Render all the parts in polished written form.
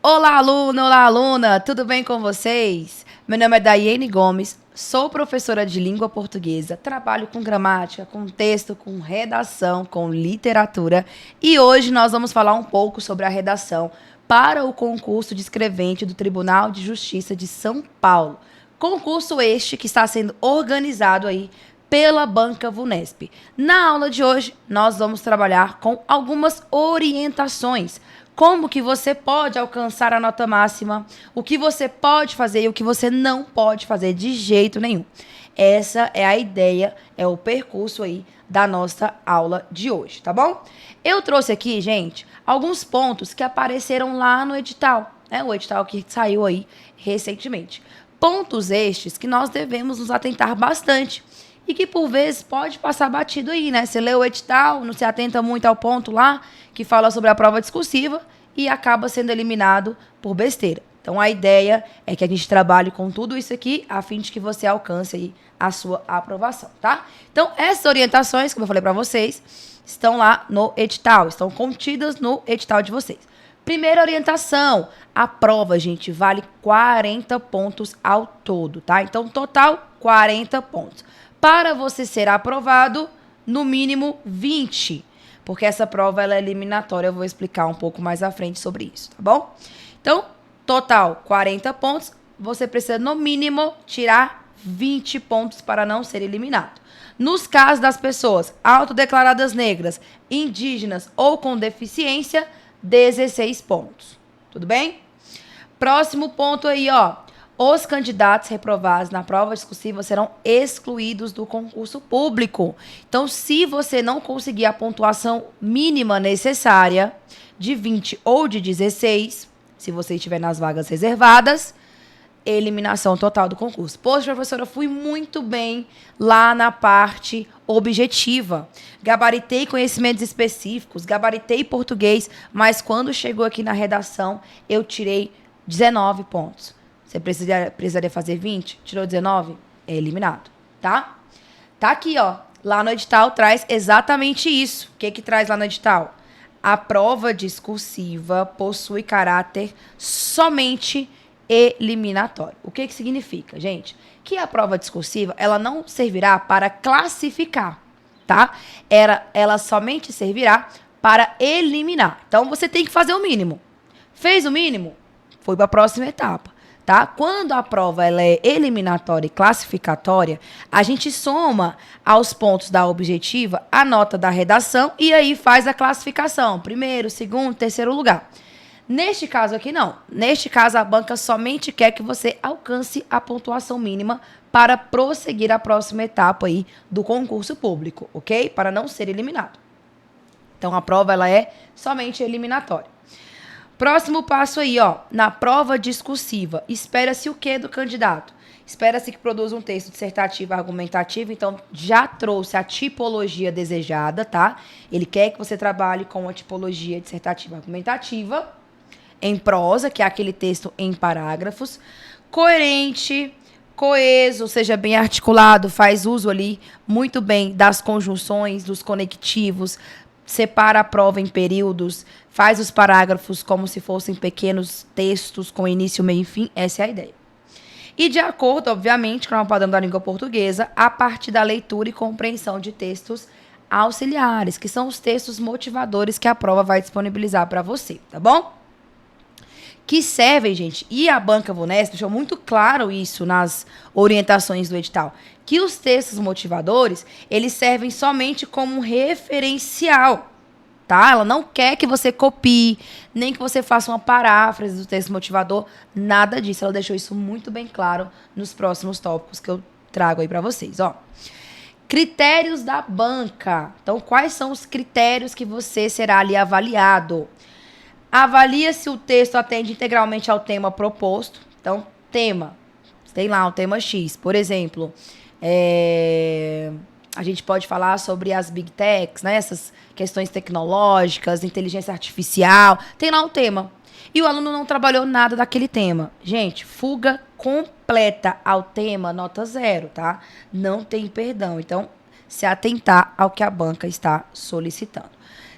Olá, aluna, tudo bem com vocês? Meu nome é Daiane Gomes, sou professora de língua portuguesa, trabalho com gramática, com texto, com redação, com literatura e hoje nós vamos falar um pouco sobre a redação para o concurso de escrevente do Tribunal de Justiça de São Paulo. Concurso este que está sendo organizado aí pela Banca VUNESP. Na aula de hoje, nós vamos trabalhar com algumas orientações. Como que você pode alcançar a nota máxima, o que você pode fazer e o que você não pode fazer de jeito nenhum. Essa é a ideia, é o percurso aí da nossa aula de hoje, tá bom? Eu trouxe aqui, gente, alguns pontos que apareceram lá no edital, né? O edital que saiu aí recentemente. Pontos estes que nós devemos nos atentar bastante e que por vezes pode passar batido aí, né? Você lê o edital, não se atenta muito ao ponto lá que fala sobre a prova discursiva e acaba sendo eliminado por besteira. Então a ideia é que a gente trabalhe com tudo isso aqui a fim de que você alcance aí a sua aprovação, tá? Então essas orientações, como eu falei para vocês, estão lá no edital, estão contidas no edital de vocês. Primeira orientação, a prova, gente, vale 40 pontos ao todo, tá? Então total 40 pontos. Para você ser aprovado, no mínimo 20, porque essa prova ela é eliminatória, eu vou explicar um pouco mais à frente sobre isso, tá bom? Então, total 40 pontos, você precisa no mínimo tirar 20 pontos para não ser eliminado. Nos casos das pessoas autodeclaradas negras, indígenas ou com deficiência, 16 pontos, tudo bem? Próximo ponto aí, ó. Os candidatos reprovados na prova discursiva serão excluídos do concurso público. Então, se você não conseguir a pontuação mínima necessária de 20 ou de 16, se você estiver nas vagas reservadas, eliminação total do concurso. Poxa, professora, eu fui muito bem lá na parte objetiva. Gabaritei conhecimentos específicos, gabaritei português, mas quando chegou aqui na redação, eu tirei 19 pontos. Você precisaria fazer 20? Tirou 19? É eliminado, tá? Tá aqui, ó. Lá no edital traz exatamente isso. O que traz lá no edital? A prova discursiva possui caráter somente eliminatório. O que significa, gente? Que a prova discursiva, ela não servirá para classificar, tá? Ela somente servirá para eliminar. Então, você tem que fazer o mínimo. Fez o mínimo? Foi para a próxima etapa. Tá? Quando a prova ela é eliminatória e classificatória, a gente soma aos pontos da objetiva a nota da redação e aí faz a classificação. Primeiro, segundo, terceiro lugar. Neste caso aqui, não. Neste caso, a banca somente quer que você alcance a pontuação mínima para prosseguir a próxima etapa aí do concurso público, ok? Para não ser eliminado. Então, a prova ela é somente eliminatória. Próximo passo aí, ó, na prova discursiva, espera-se o que do candidato? Espera-se que produza um texto dissertativo argumentativo, então já trouxe a tipologia desejada, tá? Ele quer que você trabalhe com a tipologia dissertativa argumentativa, em prosa, que é aquele texto em parágrafos, coerente, coeso, ou seja, bem articulado, faz uso ali muito bem das conjunções, dos conectivos, separa a prova em períodos, faz os parágrafos como se fossem pequenos textos com início, meio e fim. Essa é a ideia. E de acordo, obviamente, com o padrão da língua portuguesa, a partir da leitura e compreensão de textos auxiliares, que são os textos motivadores que a prova vai disponibilizar para você, tá bom? Que servem, gente, e a Banca VUNESP deixou muito claro isso nas orientações do edital, que os textos motivadores, eles servem somente como um referencial, tá? Ela não quer que você copie, nem que você faça uma paráfrase do texto motivador, nada disso. Ela deixou isso muito bem claro nos próximos tópicos que eu trago aí para vocês, ó. Critérios da banca. Então, quais são os critérios que você será ali avaliado? Avalia se o texto atende integralmente ao tema proposto. Então, tema. Tem lá um tema X. Por exemplo, a gente pode falar sobre as Big Techs, né? Essas questões tecnológicas, inteligência artificial. Tem lá um tema. E o aluno não trabalhou nada daquele tema. Gente, fuga completa ao tema, nota 0, tá? Não tem perdão. Então, se atentar ao que a banca está solicitando.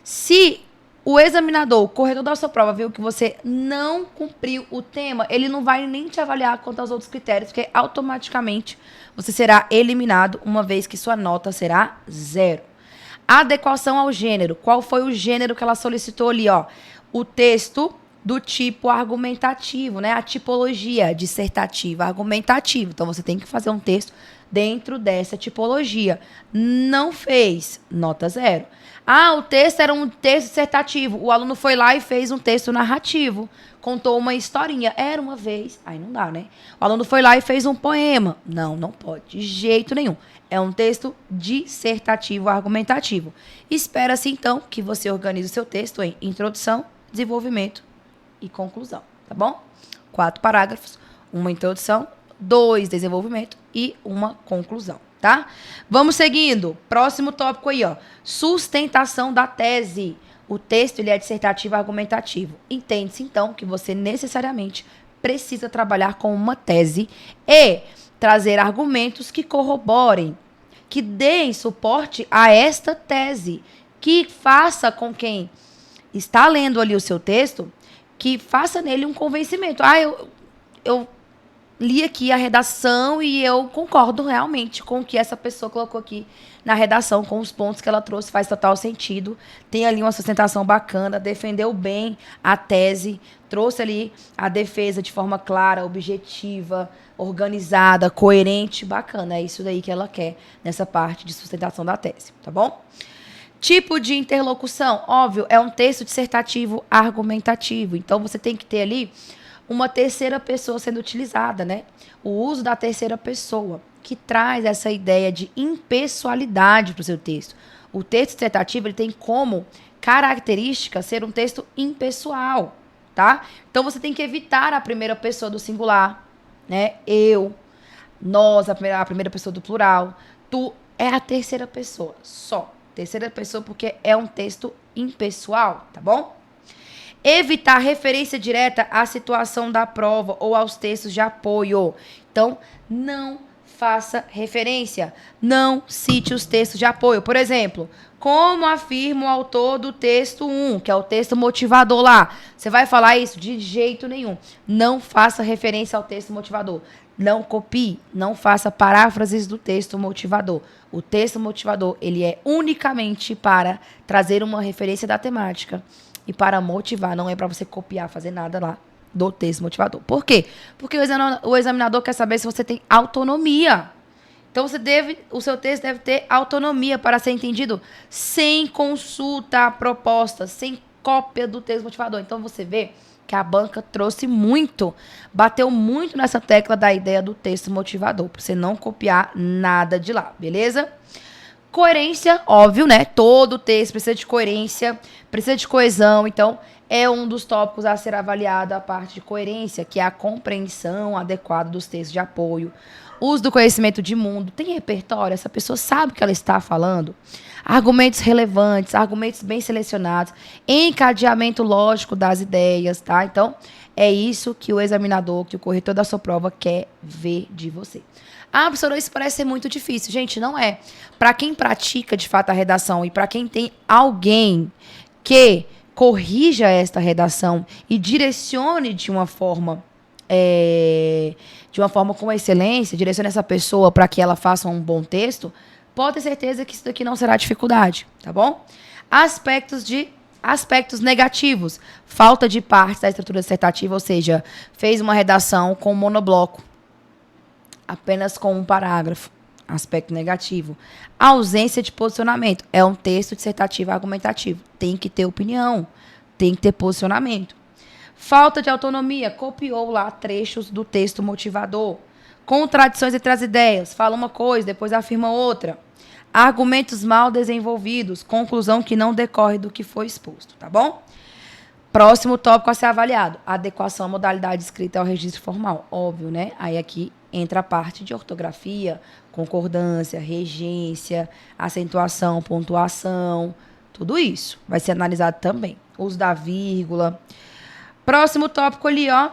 Se O examinador, o corretor da sua prova, viu que você não cumpriu o tema, ele não vai nem te avaliar quanto aos outros critérios, porque automaticamente você será eliminado, uma vez que sua nota será 0. Adequação ao gênero. Qual foi o gênero que ela solicitou ali, ó? O texto do tipo argumentativo, né? A tipologia dissertativa argumentativa. Então, você tem que fazer um texto dentro dessa tipologia. Não fez, nota 0. Ah, o texto era um texto dissertativo. O aluno foi lá e fez um texto narrativo. Contou uma historinha. Era uma vez. Aí não dá, né? O aluno foi lá e fez um poema. Não, não pode. De jeito nenhum. É um texto dissertativo argumentativo. Espera-se, então, que você organize o seu texto em introdução, desenvolvimento e conclusão, tá bom? 4 parágrafos, uma introdução, 2 desenvolvimento e uma conclusão, tá? Vamos seguindo. Próximo tópico aí, ó. Sustentação da tese. O texto, ele é dissertativo argumentativo. Entende-se, então, que você necessariamente precisa trabalhar com uma tese e trazer argumentos que corroborem, que deem suporte a esta tese, que faça com quem está lendo ali o seu texto, que faça nele um convencimento. Ah, eu li aqui a redação e eu concordo realmente com o que essa pessoa colocou aqui na redação, com os pontos que ela trouxe, faz total sentido. Tem ali uma sustentação bacana, defendeu bem a tese, trouxe ali a defesa de forma clara, objetiva, organizada, coerente, bacana. É isso daí que ela quer nessa parte de sustentação da tese, tá bom? Tipo de interlocução, óbvio, é um texto dissertativo argumentativo. Então, você tem que ter ali uma terceira pessoa sendo utilizada, né? O uso da terceira pessoa, que traz essa ideia de impessoalidade para o seu texto. O texto dissertativo, ele tem como característica ser um texto impessoal, tá? Então, você tem que evitar a primeira pessoa do singular, né? Eu, nós, a primeira pessoa do plural. Tu é a terceira pessoa, só. Terceira pessoa porque é um texto impessoal, tá bom? Evitar referência direta à situação da prova ou aos textos de apoio. Então, não faça referência. Não cite os textos de apoio. Por exemplo, como afirma o autor do texto 1, que é o texto motivador lá. Você vai falar isso? De jeito nenhum. Não faça referência ao texto motivador. Não copie, não faça paráfrases do texto motivador. O texto motivador, ele é unicamente para trazer uma referência da temática e para motivar, não é para você copiar, fazer nada lá do texto motivador. Por quê? Porque o examinador quer saber se você tem autonomia. Então, o seu texto deve ter autonomia para ser entendido sem consulta à proposta, sem cópia do texto motivador. Então, você vê que a banca trouxe muito, bateu muito nessa tecla da ideia do texto motivador, para você não copiar nada de lá, beleza? Coerência, óbvio, né? Todo texto precisa de coerência, precisa de coesão, então é um dos tópicos a ser avaliado a parte de coerência, que é a compreensão adequada dos textos de apoio. Uso do conhecimento de mundo. Tem repertório? Essa pessoa sabe o que ela está falando? Argumentos relevantes, argumentos bem selecionados, encadeamento lógico das ideias, tá? Então, é isso que o examinador, que o corretor da sua prova quer ver de você. Ah, professora, isso parece ser muito difícil. Gente, não é. Para quem pratica, de fato, a redação e para quem tem alguém que corrija esta redação e direcione de uma forma com excelência, direcione essa pessoa para que ela faça um bom texto, pode ter certeza que isso daqui não será dificuldade, tá bom? Aspectos negativos. Falta de partes da estrutura dissertativa, ou seja, fez uma redação com monobloco, apenas com um parágrafo. Aspecto negativo. Ausência de posicionamento. É um texto dissertativo argumentativo. Tem que ter opinião, tem que ter posicionamento. Falta de autonomia. Copiou lá trechos do texto motivador. Contradições entre as ideias. Fala uma coisa, depois afirma outra. Argumentos mal desenvolvidos. Conclusão que não decorre do que foi exposto, tá bom? Próximo tópico a ser avaliado. Adequação à modalidade escrita ao registro formal. Óbvio, né? Aí aqui entra a parte de ortografia, concordância, regência, acentuação, pontuação. Tudo isso vai ser analisado também. Uso da vírgula. Próximo tópico ali, ó.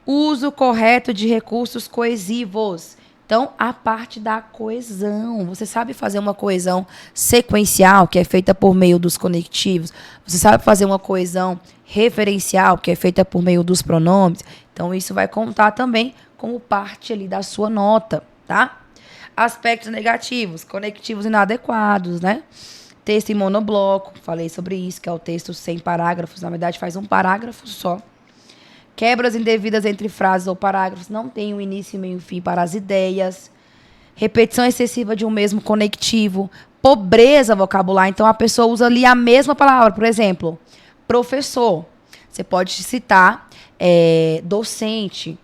Uso correto de recursos coesivos. Então, a parte da coesão. Você sabe fazer uma coesão sequencial, que é feita por meio dos conectivos. Você sabe fazer uma coesão referencial, que é feita por meio dos pronomes. Então, isso vai contar também como parte ali da sua nota, tá? Aspectos negativos, conectivos inadequados, né? Texto em monobloco, falei sobre isso, que é o texto sem parágrafos. Na verdade, faz um parágrafo só. Quebras indevidas entre frases ou parágrafos, não tem um início, meio e fim para as ideias. Repetição excessiva de um mesmo conectivo. Pobreza vocabular, então a pessoa usa ali a mesma palavra. Por exemplo, professor. Você pode citar docente,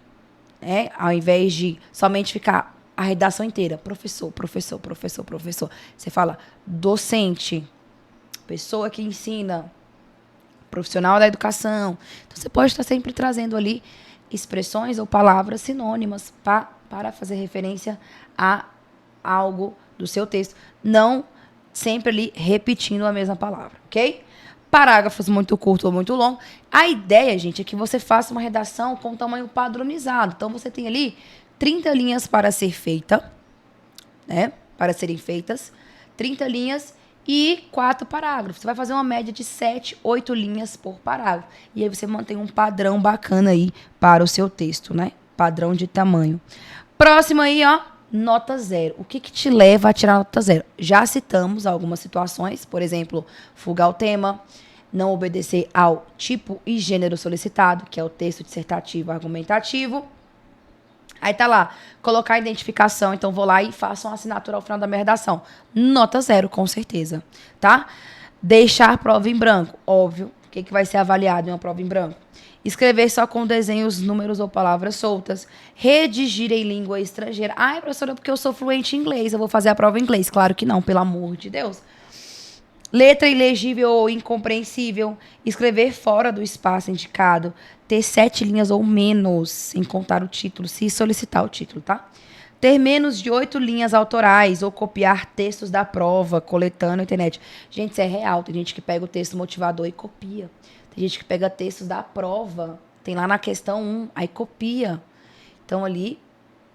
né? Ao invés de somente ficar a redação inteira. Professor, professor, professor, professor. Você fala docente, pessoa que ensina, profissional da educação. Então, você pode estar sempre trazendo ali expressões ou palavras sinônimas para fazer referência a algo do seu texto. Não sempre ali repetindo a mesma palavra, ok? Parágrafos muito curtos ou muito longos. A ideia, gente, é que você faça uma redação com tamanho padronizado. Então, você tem ali 30 linhas para ser feita, né? Para serem feitas. 30 linhas e 4 parágrafos. Você vai fazer uma média de 7, 8 linhas por parágrafo. E aí você mantém um padrão bacana aí para o seu texto, né? Padrão de tamanho. Próximo aí, ó, nota 0. O que te leva a tirar nota 0? Já citamos algumas situações, por exemplo, fuga ao tema, não obedecer ao tipo e gênero solicitado, que é o texto dissertativo argumentativo. Aí tá lá, colocar a identificação, então vou lá e faço uma assinatura ao final da minha redação. Nota 0, com certeza, tá? Deixar prova em branco, óbvio. O que vai ser avaliado em uma prova em branco? Escrever só com desenhos, números ou palavras soltas. Redigir em língua estrangeira. Ai, professora, porque eu sou fluente em inglês, eu vou fazer a prova em inglês. Claro que não, pelo amor de Deus. Letra ilegível ou incompreensível. Escrever fora do espaço indicado. Ter 7 linhas ou menos, sem contar o título, se solicitar o título, tá? Ter menos de 8 linhas autorais ou copiar textos da prova, coletando na internet. Gente, isso é real. Tem gente que pega o texto motivador e copia. Tem gente que pega textos da prova, tem lá na questão 1, aí copia. Então, ali,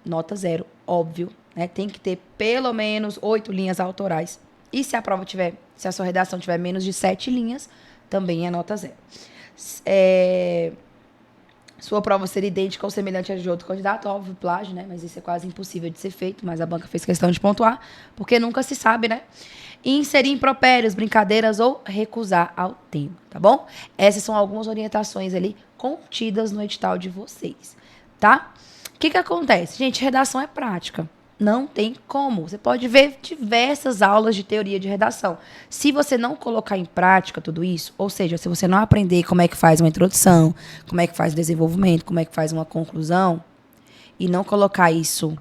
nota 0, óbvio, né? Tem que ter pelo menos 8 linhas autorais. E se a prova tiver, se a sua redação tiver menos de 7 linhas, também é nota 0. Sua prova ser idêntica ou semelhante à de outro candidato, óbvio, plágio, né? Mas isso é quase impossível de ser feito, mas a banca fez questão de pontuar, porque nunca se sabe, né? Inserir impropérios, brincadeiras ou recusar ao tema, tá bom? Essas são algumas orientações ali contidas no edital de vocês, tá? O que acontece? Gente, redação é prática. Não tem como. Você pode ver diversas aulas de teoria de redação. Se você não colocar em prática tudo isso, ou seja, se você não aprender como é que faz uma introdução, como é que faz o desenvolvimento, como é que faz uma conclusão, e não colocar isso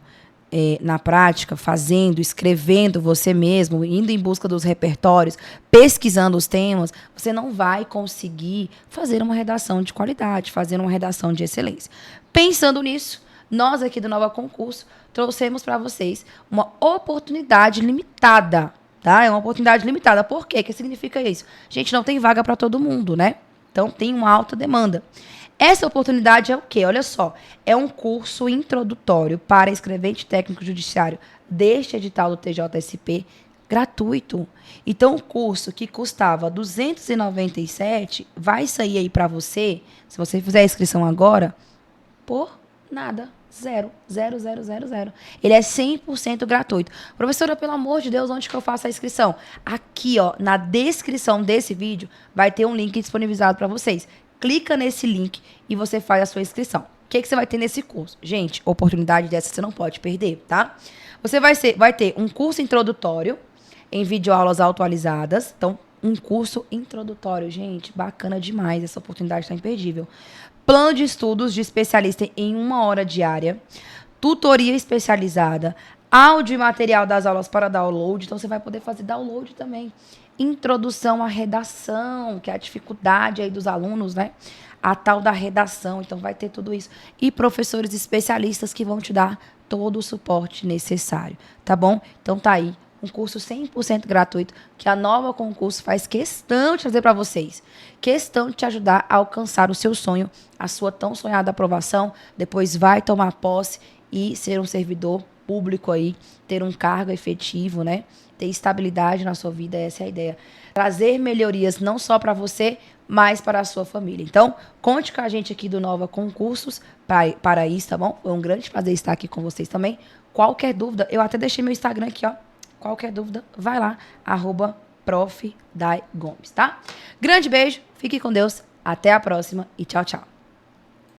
na prática, fazendo, escrevendo você mesmo, indo em busca dos repertórios, pesquisando os temas, você não vai conseguir fazer uma redação de qualidade, fazer uma redação de excelência. Pensando nisso, nós aqui do Nova Concurso trouxemos para vocês uma oportunidade limitada, tá? É uma oportunidade limitada. Por quê? O que significa isso? Gente, não tem vaga para todo mundo, né? Então, tem uma alta demanda. Essa oportunidade é o quê? Olha só, é um curso introdutório para escrevente técnico judiciário deste edital do TJSP, gratuito. Então, o curso que custava R$ 297 vai sair aí para você, se você fizer a inscrição agora, por nada. Zero. Ele é 100% gratuito. Professora, pelo amor de Deus, onde que eu faço a inscrição? Aqui, ó, na descrição desse vídeo, vai ter um link disponibilizado para vocês. Clica nesse link e você faz a sua inscrição. O que você vai ter nesse curso? Gente, oportunidade dessa você não pode perder, tá? Você vai ter um curso introdutório em videoaulas atualizadas. Então, um curso introdutório, gente, bacana demais. Essa oportunidade está imperdível. Plano de estudos de especialista em 1 hora diária, tutoria especializada, áudio e material das aulas para download, então você vai poder fazer download também. Introdução à redação, que é a dificuldade aí dos alunos, né? A tal da redação, então vai ter tudo isso. E professores especialistas que vão te dar todo o suporte necessário, tá bom? Então tá aí. Um curso 100% gratuito que a Nova Concurso faz questão de trazer para vocês. Questão de te ajudar a alcançar o seu sonho, a sua tão sonhada aprovação. Depois vai tomar posse e ser um servidor público aí, ter um cargo efetivo, né? Ter estabilidade na sua vida, essa é a ideia. Trazer melhorias não só para você, mas para a sua família. Então, conte com a gente aqui do Nova Concursos para isso, tá bom? Foi um grande prazer estar aqui com vocês também. Qualquer dúvida, eu até deixei meu Instagram aqui, ó. Qualquer dúvida, vai lá, @Prof. Dai Gomes, tá? Grande beijo, fique com Deus, até a próxima e tchau, tchau.